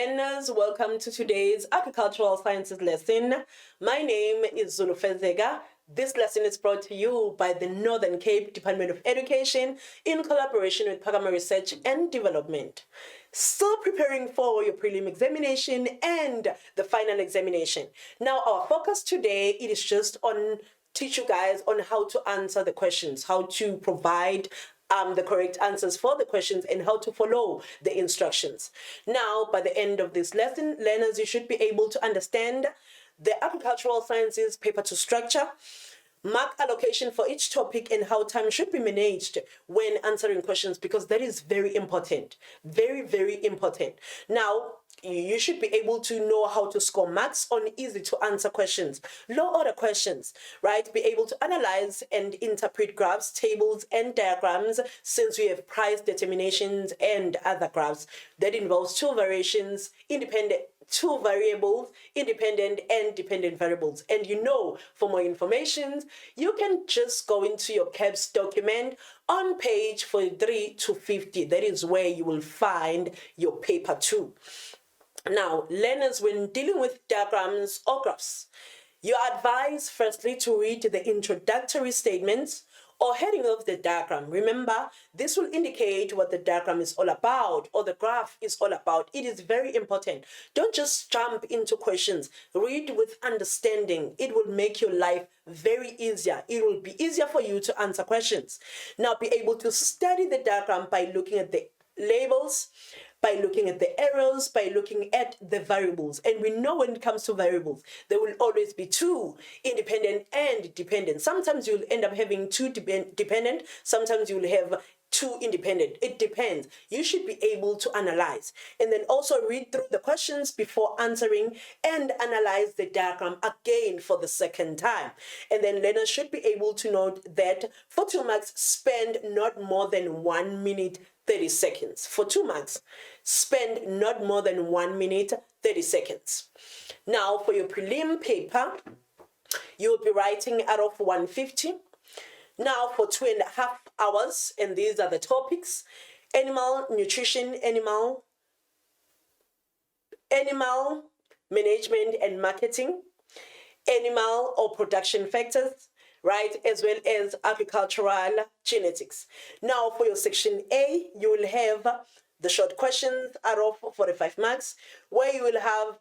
learners, welcome to today's Agricultural Sciences lesson. My name is Zulu Fezega. This lesson is brought to you by the Northern Cape Department of Education in collaboration with Pagama Research and Development. Still preparing for your prelim examination and the final examination. Now, our focus today, it is just on teach you guys on how to answer the questions, how to provide the correct answers for the questions and how to follow the instructions. Now, by the end of this lesson, learners, you should be able to understand the agricultural sciences paper 2 structure, mark allocation for each topic, and how time should be managed when answering questions, because that is very important. Very, very important. Now, you should be able to know how to score marks on easy to answer questions, low order questions, right? Be able to analyze and interpret graphs, tables, and diagrams, since we have price determinations and other graphs that involves two variables, independent and dependent variables. And for more information, you can just go into your CAPS document on page 43 to 50. That is where you will find your paper 2. Now, learners, when dealing with diagrams or graphs, you are advised firstly to read the introductory statements or heading of the diagram. Remember, this will indicate what the diagram is all about or the graph is all about. It is very important. Don't just jump into questions. Read with understanding. It will make your life very easier. It will be easier for you to answer questions. Now, be able to study the diagram by looking at the labels, by looking at the arrows, by looking at the variables. And we know when it comes to variables, there will always be two, independent and dependent. Sometimes you'll end up having two dependent, sometimes you'll have two independent. It depends. You should be able to analyze and then also read through the questions before answering and analyze the diagram again for the second time. And then learners should be able to note that for 2 marks, spend not more than 1 minute 30 seconds. For 2 marks, spend not more than 1 minute 30 seconds. Now, for your prelim paper, you'll be writing out of 150. Now, for 2.5 hours, and these are the topics: animal nutrition, animal management and marketing, animal or production factors, right, as well as agricultural genetics. Now, for your section A, you will have the short questions out of 45 marks, where you will have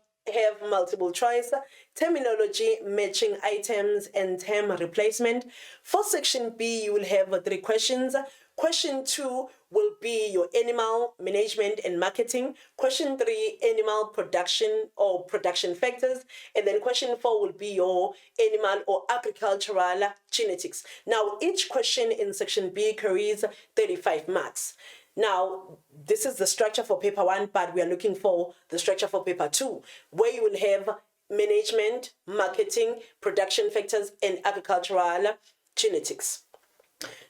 multiple choice, terminology, matching items, and term replacement. For section B, you will have 3 questions. Question 2 will be your animal management and marketing. Question 3, animal production or production factors. And then question 4 will be your animal or agricultural genetics. Now, each question in section B carries 35 marks. Now, this is the structure for paper 1, but we are looking for the structure for paper 2, where you will have management, marketing, production factors, and agricultural genetics.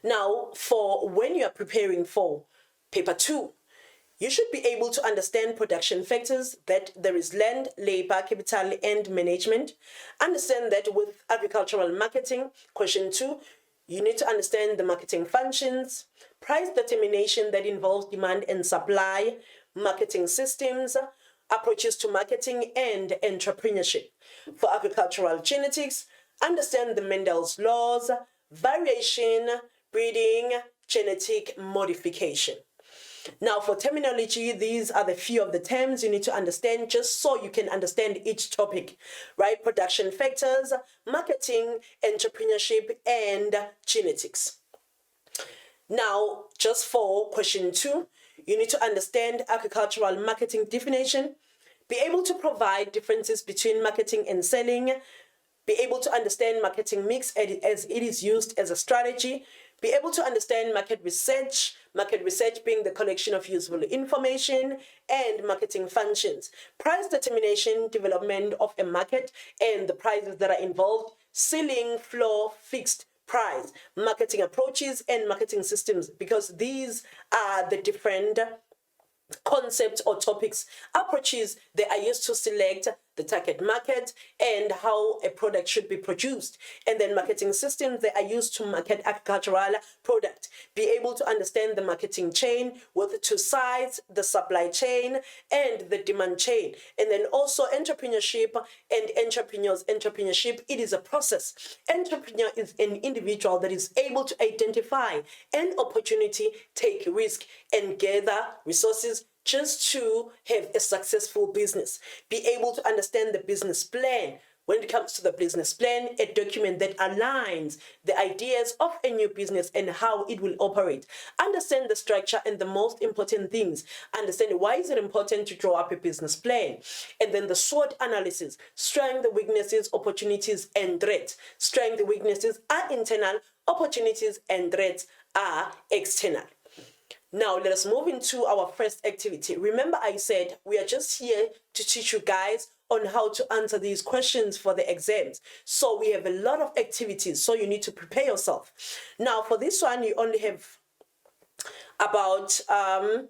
Now, for when you are preparing for paper 2, you should be able to understand production factors, that there is land, labor, capital, and management. Understand that with agricultural marketing, question 2, you need to understand the marketing functions, price determination that involves demand and supply, marketing systems, approaches to marketing, and entrepreneurship. For agricultural genetics, understand the Mendel's laws, variation, breeding, genetic modification. Now, for terminology, these are the few of the terms you need to understand just so you can understand each topic, right? Production factors, marketing, entrepreneurship, and genetics. Now, just for question 2, you need to understand agricultural marketing definition, be able to provide differences between marketing and selling, be able to understand marketing mix as it is used as a strategy, be able to understand market research being the collection of useful information, and marketing functions, price determination, development of a market, and the prices that are involved, ceiling, floor, fixed price, marketing approaches, and marketing systems, because these are the different concepts or topics, approaches they are used to select the target market, and how a product should be produced. And then marketing systems that are used to market agricultural product. Be able to understand the marketing chain with two sides, the supply chain and the demand chain. And then also entrepreneurship and entrepreneurs. Entrepreneurship, it is a process. Entrepreneur is an individual that is able to identify an opportunity, take risk, and gather resources just to have a successful business. Be able to understand the business plan. When it comes to the business plan, a document that aligns the ideas of a new business and how it will operate. Understand the structure and the most important things. Understand why is it important to draw up a business plan. And then the SWOT analysis, strengths, weaknesses, opportunities, and threats. Strengths, weaknesses are internal, opportunities and threats are external. Now, let us move into our first activity. Remember, I said we are just here to teach you guys on how to answer these questions for the exams. So we have a lot of activities, so you need to prepare yourself. Now, for this one, you only have about 1.1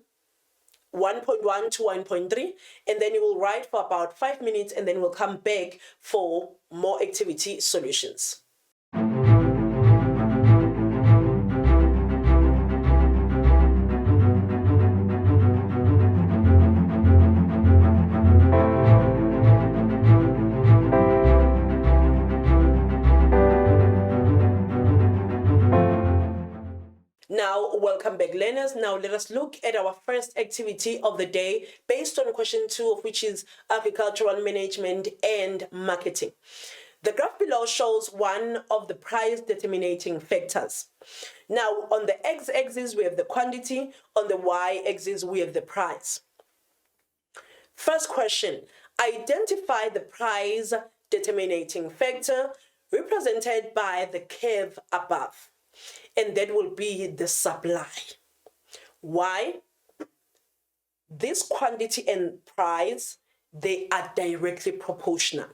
to 1.3, and then you will write for about 5 minutes, and then we'll come back for more activity solutions. Now, welcome back, learners. Now, let us look at our first activity of the day based on question 2, of which is agricultural management and marketing. The graph below shows one of the price determining factors. Now, on the x-axis, we have the quantity. On the y-axis, we have the price. First question, identify the price determining factor represented by the curve above. And that will be the supply. Why? This quantity and price, they are directly proportional.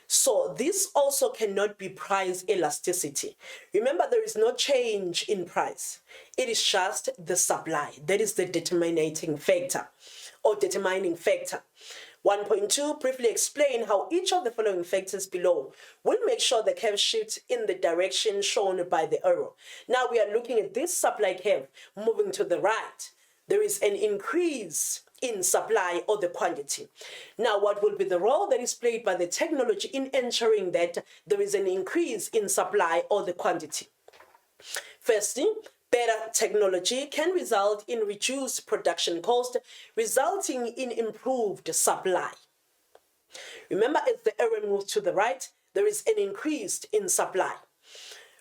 So this also cannot be price elasticity. Remember, there is no change in price. It is just the supply. That is the determining factor or determining factor. 1.2, briefly explain how each of the following factors below will make sure the curve shifts in the direction shown by the arrow. Now we are looking at this supply curve moving to the right. There is an increase in supply or the quantity. Now, what will be the role that is played by the technology in ensuring that there is an increase in supply or the quantity? Firstly, better technology can result in reduced production cost, resulting in improved supply. Remember, as the arrow moves to the right, there is an increase in supply.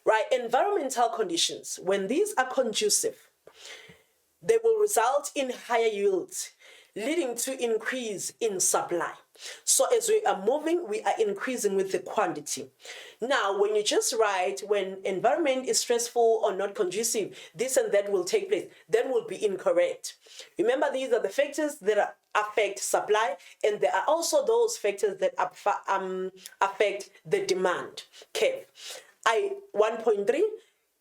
Right? Environmental conditions, when these are conducive, they will result in higher yields, leading to increase in supply. So as we are moving, we are increasing with the quantity. Now, when you just write, when environment is stressful or not conducive, this and that will take place, that will be incorrect. Remember, these are the factors that affect supply, and there are also those factors that affect the demand curve. 1.3,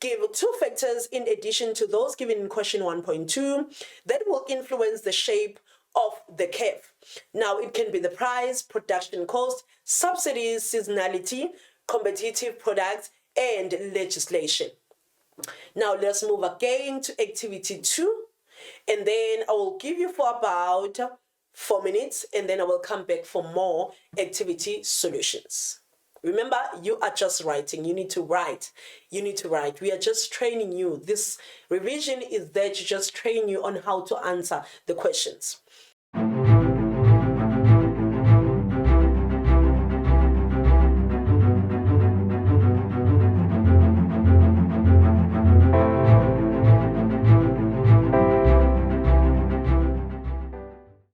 give two factors in addition to those given in question 1.2 that will influence the shape of the curve. Now, it can be the price, production cost, subsidies, seasonality, competitive products, and legislation. Now, let's move again to activity 2, and then I will give you for about 4 minutes, and then I will come back for more activity solutions. Remember, you are just writing. You need to write. You need to write. We are just training you. This revision is there to just train you on how to answer the questions.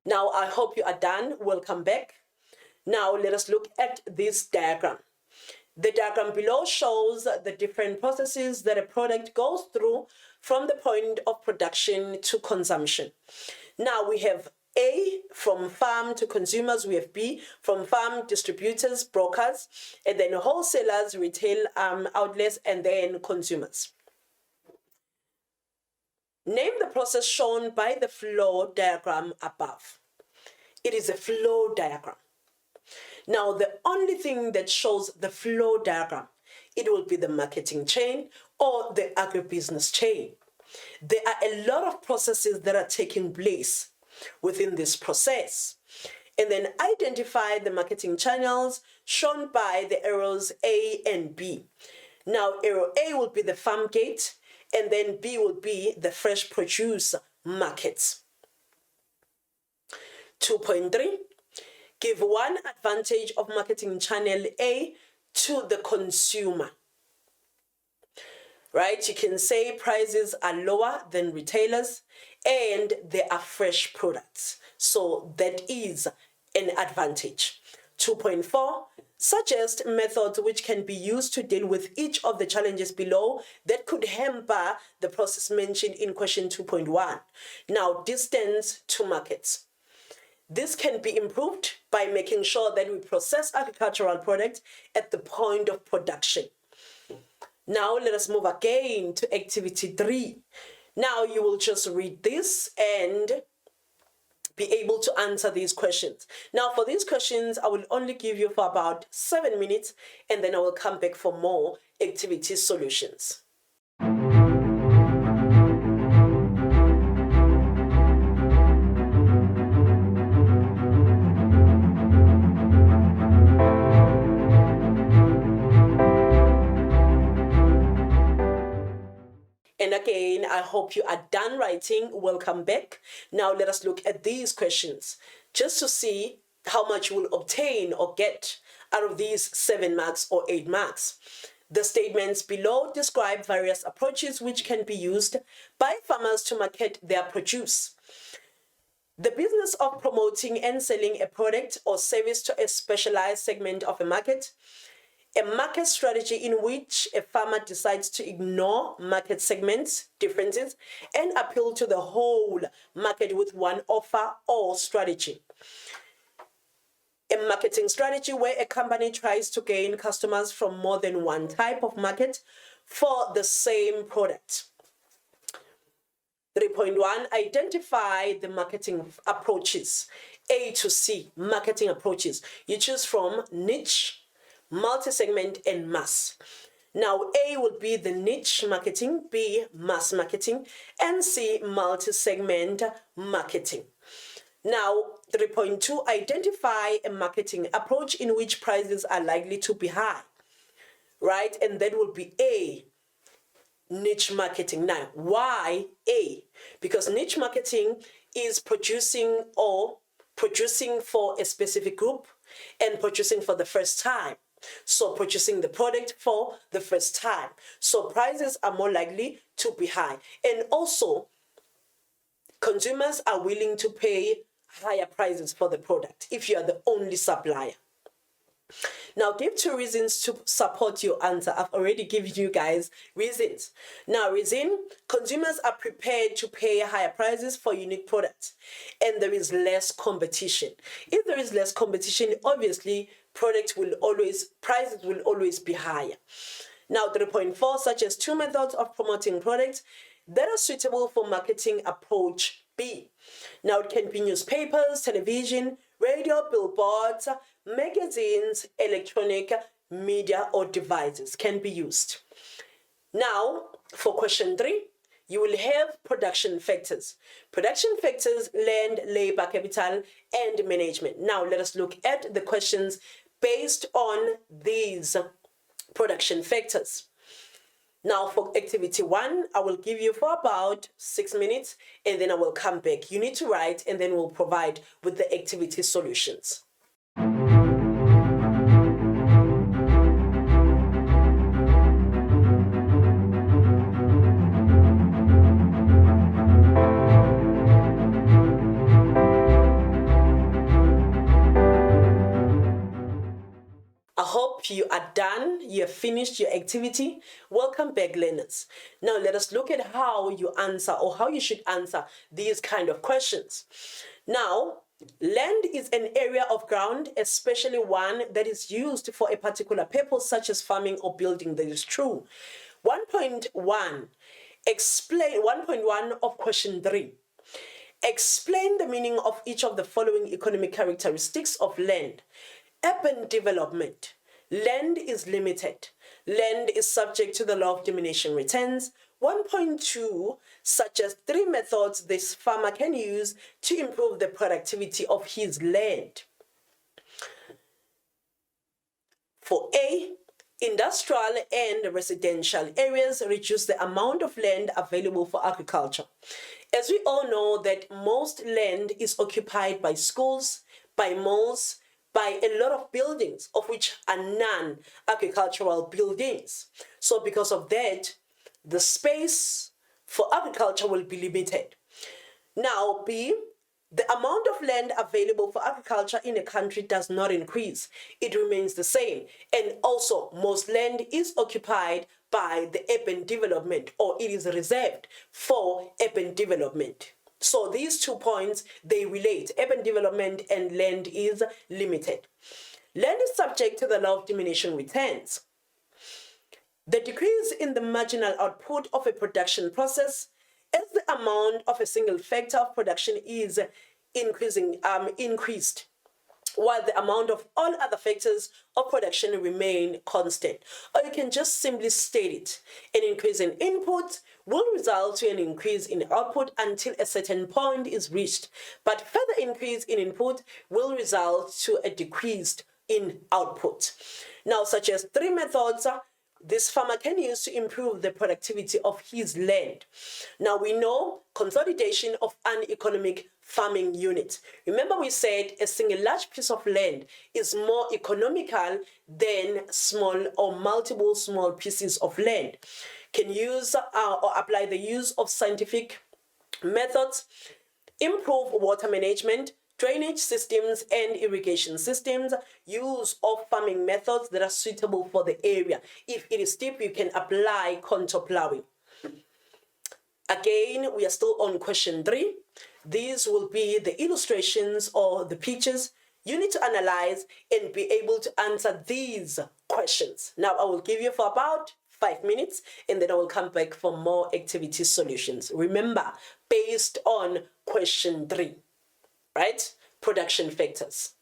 Now, I hope you are done. Welcome back. Now, let us look at this diagram. The diagram below shows the different processes that a product goes through from the point of production to consumption. Now, we have A, from farm to consumers. We have B, from farm, distributors, brokers, and then wholesalers, retail outlets, and then consumers. Name the process shown by the flow diagram above. It is a flow diagram. Now, the only thing that shows the flow diagram, it will be the marketing chain or the agribusiness chain. There are a lot of processes that are taking place within this process. And then identify the marketing channels shown by the arrows A and B. Now, arrow A will be the farm gate, and then B will be the fresh produce markets. 2.3, give one advantage of marketing channel A to the consumer. Right, you can say prices are lower than retailers and they are fresh products. So that is an advantage. 2.4, suggest methods which can be used to deal with each of the challenges below that could hamper the process mentioned in question 2.1. Now, distance to markets. This can be improved by making sure that we process agricultural products at the point of production. Now, let us move again to activity 3. Now, you will just read this and be able to answer these questions. Now, for these questions, I will only give you for about 7 minutes, and then I will come back for more activity solutions. And again, I hope you are done writing. Welcome back. Now let us look at these questions just to see how much you will obtain or get out of these 7 marks or 8 marks. The statements below describe various approaches which can be used by farmers to market their produce. The business of promoting and selling a product or service to a specialized segment of a market. A market strategy in which a farmer decides to ignore market segments, differences, and appeal to the whole market with one offer or strategy. A marketing strategy where a company tries to gain customers from more than one type of market for the same product. 3.1, identify the marketing approaches. A to C, marketing approaches. You choose from niche, multi-segment, and mass. Now, A will be the niche marketing, B, mass marketing, and C, multi-segment marketing. Now, 3.2, identify a marketing approach in which prices are likely to be high, right? And that will be A, niche marketing. Now, why A? Because niche marketing is producing for a specific group and producing for the first time. So producing the product for the first time. So prices are more likely to be high. And also, consumers are willing to pay higher prices for the product if you are the only supplier. Now, give 2 reasons to support your answer. I've already given you guys reasons. Now, reason, consumers are prepared to pay higher prices for unique products, and there is less competition. If there is less competition, obviously, prices will always be higher. Now, 3.4, such as 2 methods of promoting products that are suitable for marketing approach B. Now, it can be newspapers, television, radio, billboards, magazines, electronic media, or devices can be used. Now, for question 3, you will have production factors. Production factors, land, labor, capital, and management. Now, let us look at the questions based on these production factors. Now, for activity 1, I will give you for about 6 minutes, and then I will come back. You need to write, and then we'll provide with the activity solutions. You are done, you have finished your activity. Welcome back, learners. Now let us look at how you answer or how you should answer these kind of questions. Now, land is an area of ground, especially one that is used for a particular purpose such as farming or building. That is true. 1.1, explain 1.1 of question 3. Explain the meaning of each of the following economic characteristics of land. Urban development. Land is limited. Land is subject to the law of diminishing returns. 1.2 suggests 3 methods this farmer can use to improve the productivity of his land. For A, industrial and residential areas reduce the amount of land available for agriculture. As we all know that most land is occupied by schools, by malls, by a lot of buildings, of which are non-agricultural buildings. So because of that, the space for agriculture will be limited. Now, B, the amount of land available for agriculture in a country does not increase. It remains the same. And also, most land is occupied by the urban development, or it is reserved for urban development. So these 2 points, they relate. Urban development and land is limited. Land is subject to the law of diminishing returns. The decrease in the marginal output of a production process as the amount of a single factor of production is increased, while the amount of all other factors of production remain constant. Or you can just simply state it. An increase in input will result to an increase in output until a certain point is reached, but further increase in input will result to a decrease in output. Now, such as 3 methods this farmer can use to improve the productivity of his land. Now we know consolidation of uneconomic farming units. Remember we said a single large piece of land is more economical than small or multiple small pieces of land. Can use or apply the use of scientific methods, improve water management, drainage systems and irrigation systems, use of farming methods that are suitable for the area. If it is steep, you can apply contour plowing. Again, we are still on question 3. These will be the illustrations or the pictures. You need to analyze and be able to answer these questions. Now, I will give you for about 5 minutes and then I will come back for more activity solutions. Remember, based on question 3. Right? Production factors.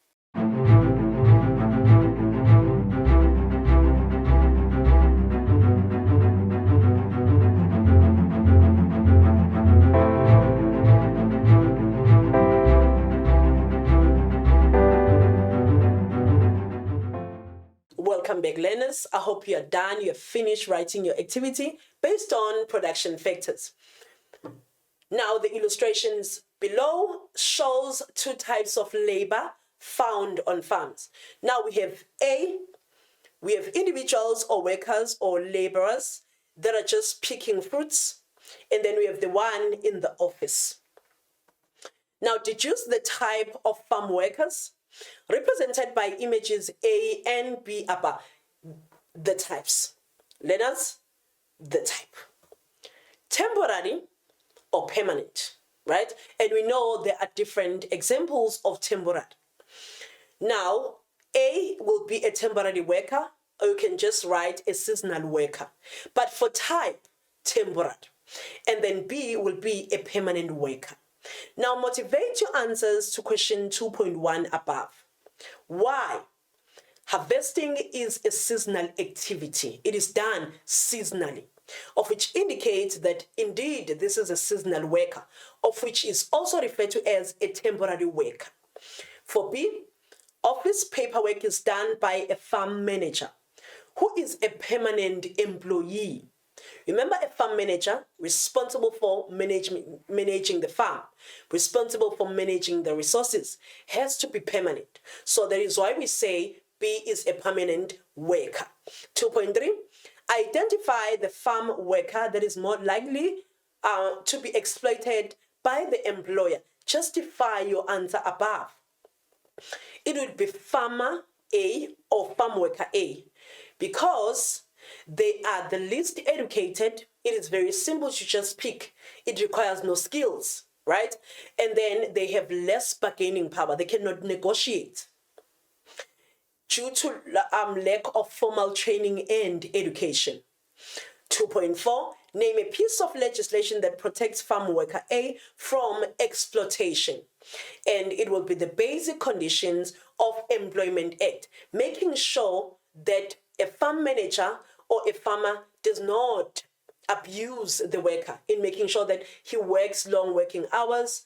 Welcome back, learners. I hope you are done. You have finished writing your activity based on production factors. Now, the illustrations below shows 2 types of labor found on farms. Now we have A, we have individuals or workers or laborers that are just picking fruits, and then we have the one in the office. Now deduce the type of farm workers represented by images A and B above. The types. Learners, the type. Temporary or permanent, right? And we know there are different examples of temporary. Now, A will be a temporary worker, or you can just write a seasonal worker. But for type, temporary. And then B will be a permanent worker. Now, motivate your answers to question 2.1 above. Why? Harvesting is a seasonal activity. It is done seasonally, of which indicates that indeed this is a seasonal worker, of which is also referred to as a temporary worker. For B, office paperwork is done by a farm manager, who is a permanent employee. Remember, a farm manager responsible for managing the farm, responsible for managing the resources, has to be permanent. So that is why we say B is a permanent worker. 2.3, identify the farm worker that is more likely to be exploited by the employer. Justify your answer above. It would be farmer A or farm worker A, because they are the least educated. It is very simple to just pick. It requires no skills, right? And then they have less bargaining power. They cannot negotiate due to lack of formal training and education. 2.4, Name a piece of legislation that protects farm worker A from exploitation. And it will be the Basic Conditions of Employment Act, making sure that a farm manager or a farmer does not abuse the worker in making sure that he works long working hours,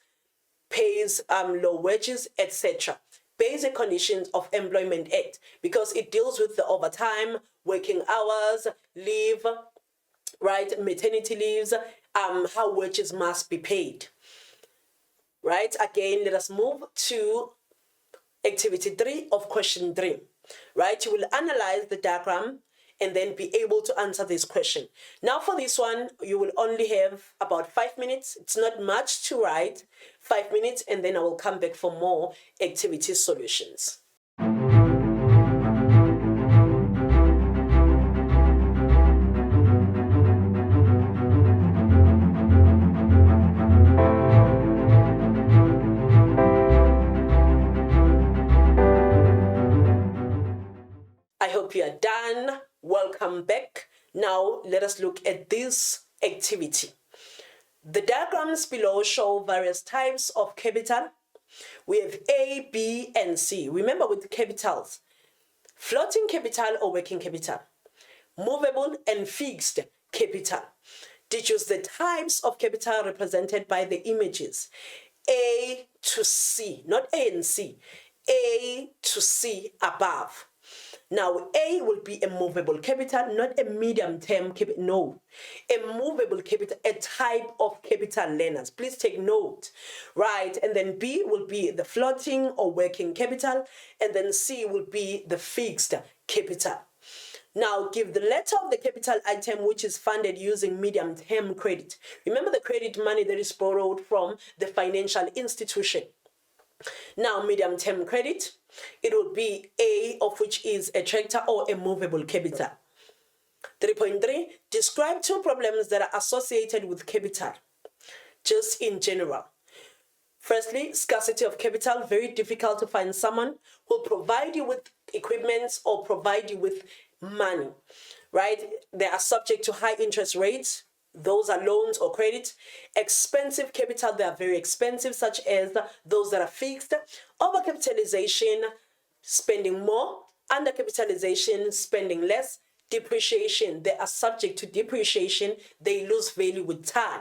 pays low wages, etc. Basic Conditions of Employment Act, because it deals with the overtime, working hours, leave, right, maternity leaves, how wages must be paid. Right, again, let us move to activity 3 of question 3. Right, you will analyze the diagram and then be able to answer this question. Now for this one, you will only have about 5 minutes. It's not much to write, 5 minutes, and then I will come back for more activity solutions. I hope you are done. Welcome back. Now let us look at this activity. The diagrams below show various types of capital. We have A, B, and C. Remember with capitals, floating capital or working capital, movable and fixed capital. Deduce the types of capital represented by the images A to C, not A and C, A to C above. Now, A will be a movable capital, not a medium-term capital, no. A movable capital, a type of capital, learners. Please take note, right? And then B will be the floating or working capital, and then C will be the fixed capital. Now, give the letter of the capital item which is funded using medium-term credit. Remember the credit money that is borrowed from the financial institution. Now, medium-term credit, it will be A, of which is a tractor or a movable capital. 3.3, describe 2 problems that are associated with capital, just in general. Firstly, scarcity of capital, very difficult to find someone who will provide you with equipment or provide you with money, right? They are subject to high interest rates. Those are loans or credit. Expensive capital, they are very expensive, such as those that are fixed. Overcapitalization, spending more. Undercapitalization, spending less. Depreciation, they are subject to depreciation. They lose value with time.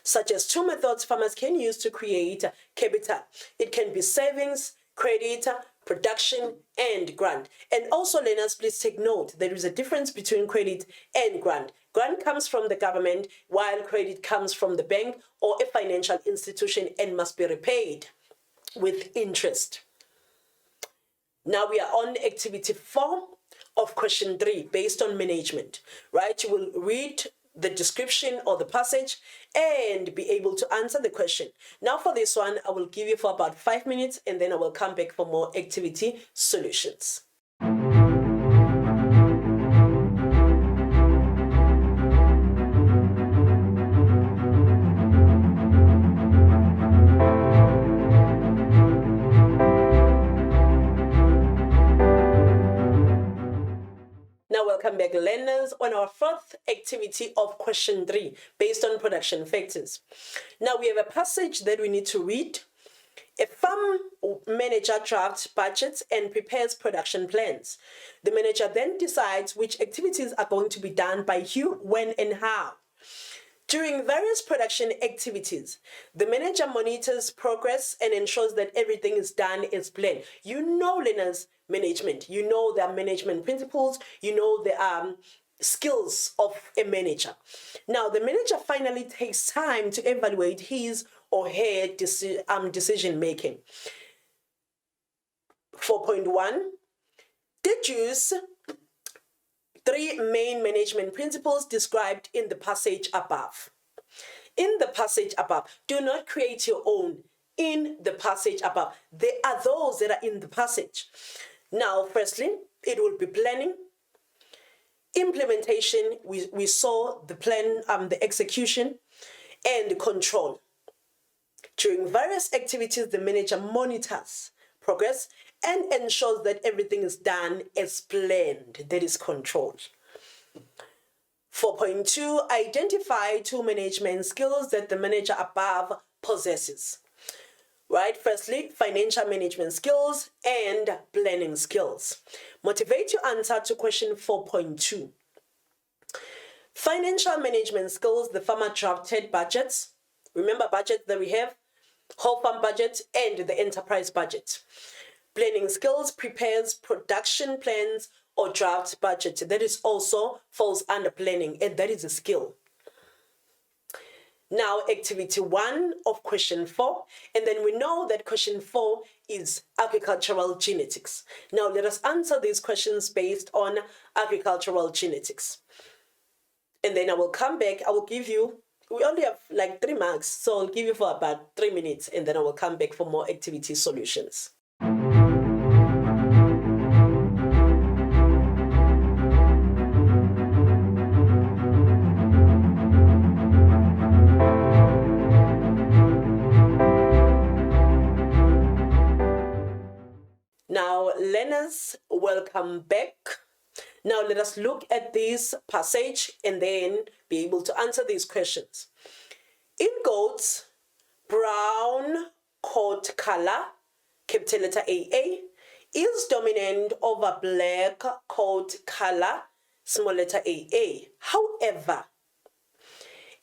Such as 2 methods farmers can use to create capital. It can be savings, credit, production, and grant. And also, learners, please take note, there is a difference between credit and grant. Grant comes from the government, while credit comes from the bank or a financial institution and must be repaid with interest. Now we are on activity 4 of question 3, based on management, right? You will read the description or the passage and be able to answer the question. Now for this one, I will give you for about 5 minutes and then I will come back for more activity solutions. Welcome back, learners, on our 4th activity of question 3, based on production factors. Now we have a passage that we need to read. A farm manager drafts budgets and prepares production plans. The manager then decides which activities are going to be done by who, when, and how. During various production activities, the manager monitors progress and ensures that everything is done as planned. You know, learners, management. You know their management principles. You know the skills of a manager. Now, the manager finally takes time to evaluate his or her decision making. 4.1, deduce 3 main management principles described in the passage above. In the passage above, do not create your own. In the passage above, there are those that are in the passage. Now, firstly, it will be planning. Implementation, we saw the plan, the execution, and control. During various activities, the manager monitors progress and ensures that everything is done as planned, that is controlled. 4.2, identify 2 management skills that the manager above possesses. Right? Firstly, financial management skills and planning skills. Motivate your answer to question 4.2. Financial management skills, the farmer drafted budgets. Remember budgets that we have? Whole farm budget and the enterprise budget. Planning skills, prepares production plans or draft budget. That is also falls under planning, and that is a skill. Now, activity 1 of question 4, and then we know that question 4 is agricultural genetics. Now, let us answer these questions based on agricultural genetics. And then I will come back, I will give you, we only have like 3 marks, so I'll give you for about 3 minutes, and then I will come back for more activity solutions. Now, learners, welcome back. Now, let us look at this passage and then be able to answer these questions. In goats, brown coat color, capital letter AA, is dominant over black coat color, small letter AA. However,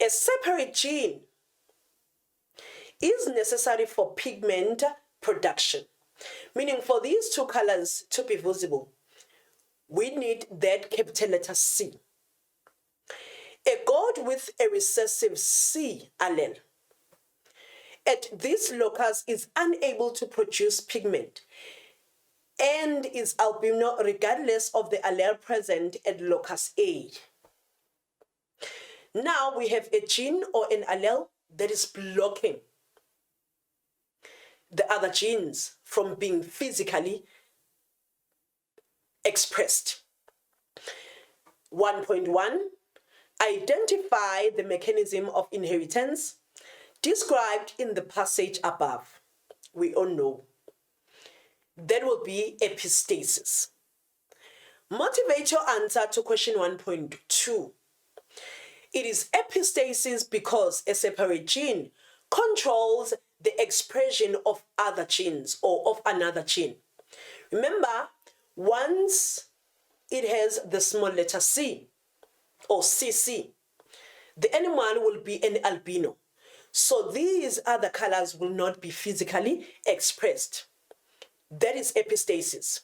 a separate gene is necessary for pigment production. Meaning for these 2 colors to be visible, we need that capital letter C. A goat with a recessive C allele at this locus is unable to produce pigment and is albino regardless of the allele present at locus A. Now we have a gene or an allele that is blocking the other genes from being physically expressed. 1.1, identify the mechanism of inheritance described in the passage above. We all know. That will be epistasis. Motivate your answer to question 1.2. It is epistasis because a separate gene controls the expression of other genes or of another gene. Remember, once it has the small letter C or CC, the animal will be an albino. So these other colors will not be physically expressed. That is epistasis.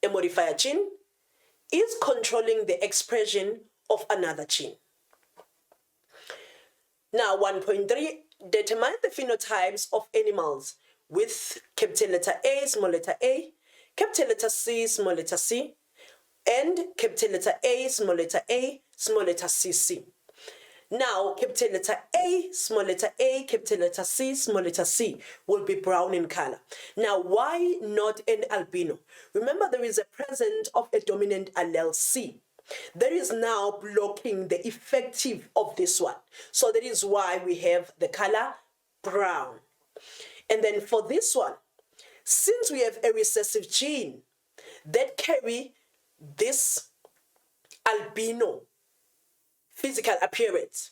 A modifier gene is controlling the expression of another gene. Now, 1.3, determine the phenotypes of animals with capital letter A, small letter a, capital letter C, small letter c, and capital letter A, small letter a, small letter cc. Now, capital letter A, small letter a, capital letter C, small letter c will be brown in color. Now, why not an albino? Remember, there is a presence of a dominant allele C. That is now blocking the effective of this one. So that is why we have the color brown. And then for this one, since we have a recessive gene that carry this albino physical appearance,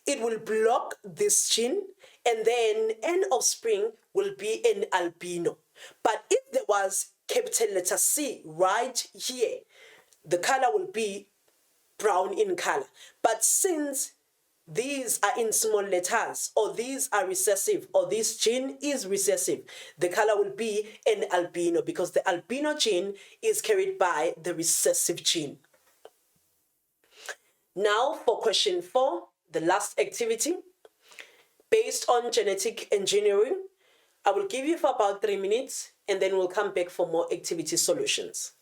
it will block this gene, and then an offspring will be an albino. But if there was capital letter C right here, the color will be brown in color. But since these are in small letters, or these are recessive, or this gene is recessive, the color will be an albino because the albino gene is carried by the recessive gene. Now for question 4, the last activity. Based on genetic engineering, I will give you for about 3 minutes and then we'll come back for more activity solutions.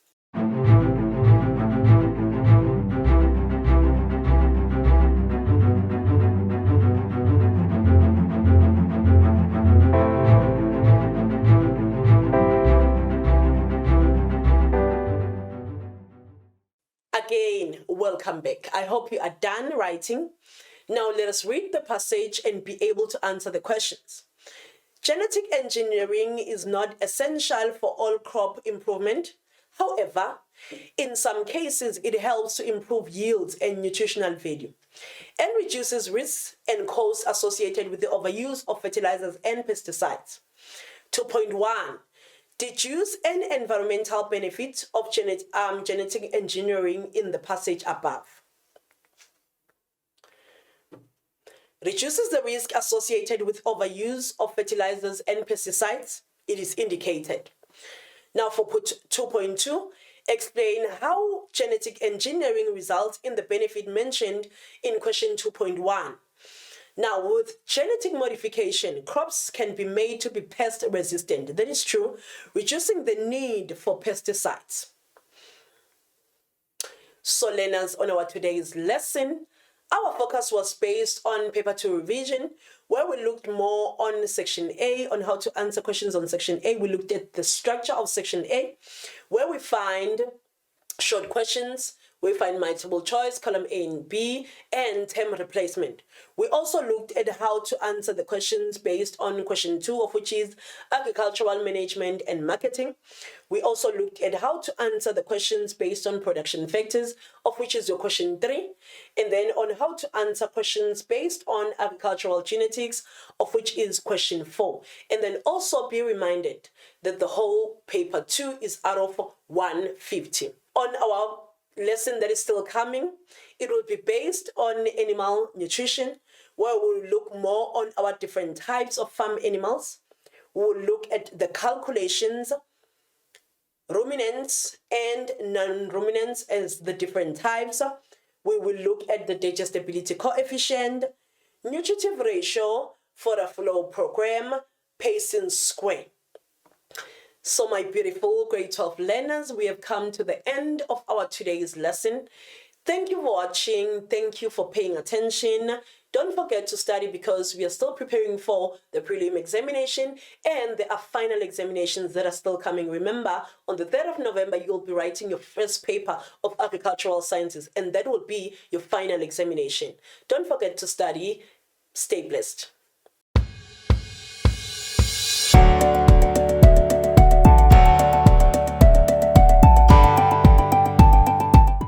Again, welcome back. I hope you are done writing. Now let us read the passage and be able to answer the questions. Genetic engineering is not essential for all crop improvement. However, In some cases, it helps to improve yields and nutritional value and reduces risks and costs associated with the overuse of fertilizers and pesticides. 2.1. Deduce an environmental benefit of genetic engineering in the passage above. Reduces the risk associated with overuse of fertilizers and pesticides. It is indicated. Now for 2.2, explain how genetic engineering results in the benefit mentioned in question 2.1. Now, with genetic modification, crops can be made to be pest resistant. That is true, reducing the need for pesticides. So, learners, on our today's lesson, our focus was based on paper 2 revision, where we looked more on section A, on how to answer questions on section A. We looked at the structure of section A, where we find short questions, we find multiple choice, column A and B, and term replacement. We also looked at how to answer the questions based on question 2, of which is agricultural management and marketing. We also looked at how to answer the questions based on production factors, of which is your question 3, and then on how to answer questions based on agricultural genetics, of which is question 4. And then also be reminded that the whole paper 2 is out of 150. On our lesson that is still coming, it will be based on animal nutrition, where we'll look more on our different types of farm animals. We'll look at the calculations, ruminants and non-ruminants as the different types. We will look at the digestibility coefficient, nutritive ratio for a flow program, Pace's square. So my beautiful grade 12 learners, we have come to the end of our today's lesson. Thank you for watching. Thank you for paying attention. Don't forget to study, because we are still preparing for the prelim examination and there are final examinations that are still coming. Remember, on the 3rd of November, you'll be writing your first paper of agricultural sciences, and that will be your final examination. Don't forget to study. Stay blessed.